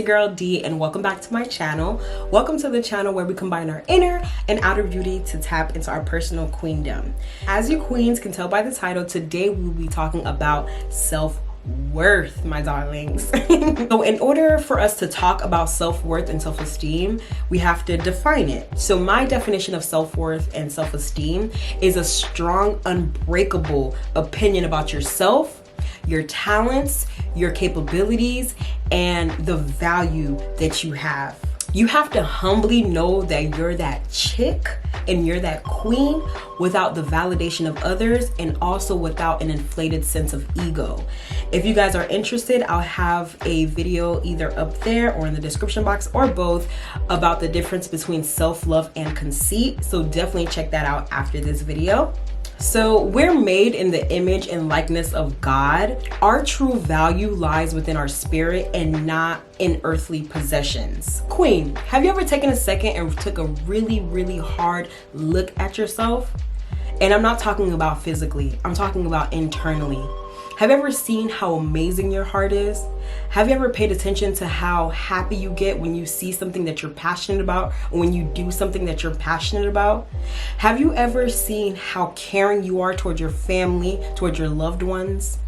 your girl D, and welcome back to my channel. Welcome to the channel where we combine our inner and outer beauty to tap into our personal queendom. As you queens can tell by the title, today we will be talking about self-worth, my darlings. So in order for us to talk about self-worth and self-esteem, we have to define it. So my definition of self-worth and self-esteem is a strong, unbreakable opinion about yourself, your talents, your capabilities, and the value that you have. You have to humbly know that you're that chick and you're that queen without the validation of others and also without an inflated sense of ego. If you guys are interested, I'll have a video either up there or in the description box or both about the difference between self-love and conceit. So definitely check that out after this video. So we're made in the image and likeness of God. Our true value lies within our spirit and not in earthly possessions. Queen, have you ever taken a second and took a really hard look at yourself? And I'm not talking about physically, I'm talking about internally. Have you ever seen how amazing your heart is? Have you ever paid attention to how happy you get when you see something that you're passionate about, or when you do something that you're passionate about? Have you ever seen how caring you are towards your family, towards your loved ones?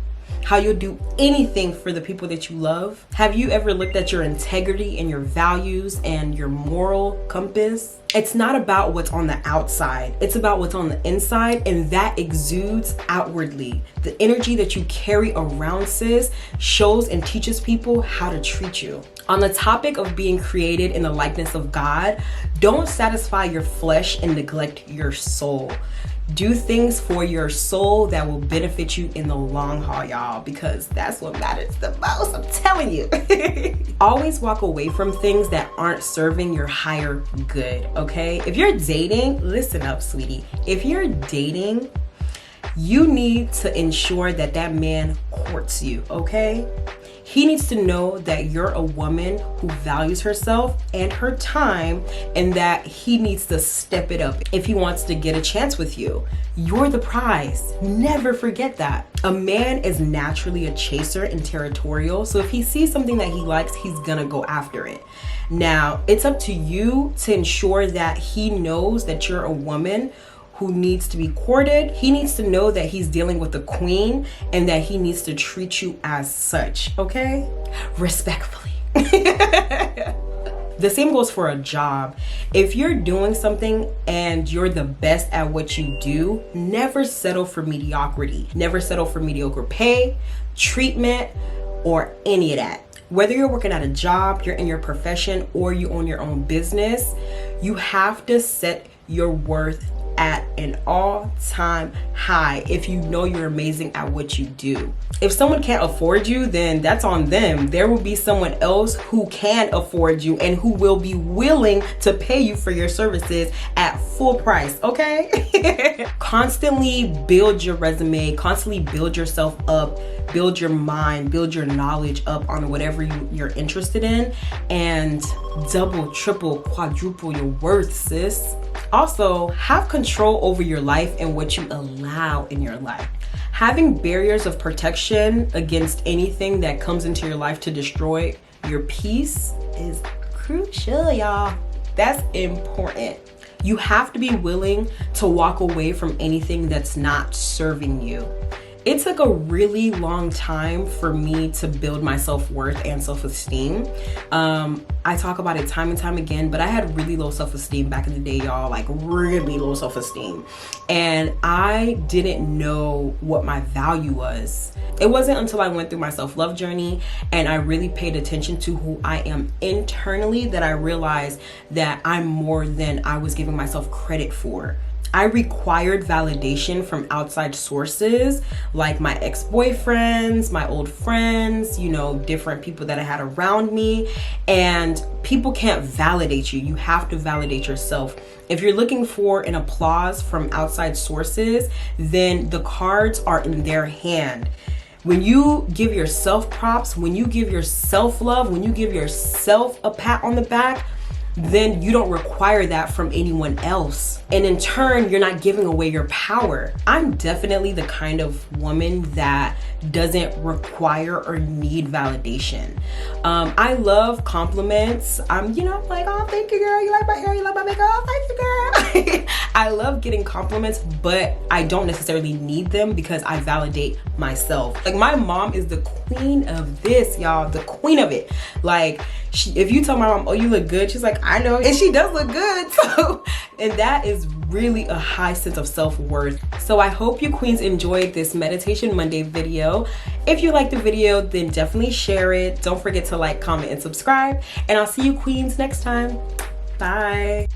How you'll do anything for the people that you love? Have you ever looked at your integrity and your values and your moral compass? It's not about what's on the outside, it's about what's on the inside, and that exudes outwardly. The energy that you carry around, sis, shows and teaches people how to treat you. On the topic of being created in the likeness of God, don't satisfy your flesh and neglect your soul. Do things for your soul that will benefit you in the long haul, y'all, because that's what matters the most, I'm telling you. Always walk away from things that aren't serving your higher good, okay? If you're dating, listen up, sweetie. If you're dating, you need to ensure that that man courts you, okay? He needs to know that you're a woman who values herself and her time, and that he needs to step it up if he wants to get a chance with you. You're the prize. Never forget that. A man is naturally a chaser and territorial, so if he sees something that he likes, he's gonna go after it. Now, it's up to you to ensure that he knows that you're a woman who needs to be courted. He needs to know that he's dealing with a queen and that he needs to treat you as such, okay? Respectfully. The same goes for a job. If you're doing something and you're the best at what you do, never settle for mediocrity. Never settle for mediocre pay, treatment, or any of that. Whether you're working at a job, you're in your profession, or you own your own business, you have to set your worth at an all-time high if you know you're amazing at what you do. If someone can't afford you, then that's on them. There will be someone else who can afford you and who will be willing to pay you for your services at full price, okay? Constantly build your resume, constantly build yourself up, build your mind, build your knowledge up on whatever you're interested in, and double, triple, quadruple your worth, sis. Also, have control over your life and what you allow in your life. Having barriers of protection against anything that comes into your life to destroy your peace is crucial, y'all. That's important. You have to be willing to walk away from anything that's not serving you. It took a really long time for me to build my self-worth and self-esteem. I talk about it time and time again, but I had really low self-esteem back in the day, y'all, like really low self-esteem. And I didn't know what my value was. It wasn't until I went through my self-love journey and I really paid attention to who I am internally that I realized that I'm more than I was giving myself credit for. I required validation from outside sources like my ex-boyfriends, my old friends, you know, different people that I had around me. And people can't validate you. You have to validate yourself. If you're looking for an applause from outside sources, then the cards are in their hand. When you give yourself props, when you give yourself love, when you give yourself a pat on the back, then you don't require that from anyone else. And in turn, you're not giving away your power. I'm definitely the kind of woman that doesn't require or need validation. I love compliments. I'm like, oh, thank you, girl. You like my hair, you like my makeup, oh, thank you, girl. I love getting compliments, but I don't necessarily need them because I validate myself. Like, my mom is the queen of this, y'all, the queen of it. Like, if you tell my mom, oh, you look good, she's like, I know, and she does look good. So, and that is really a high sense of self-worth. So I hope you queens enjoyed this Meditation Monday video. If you liked the video, then definitely share it. Don't forget to like, comment, and subscribe. And I'll see you queens next time. Bye.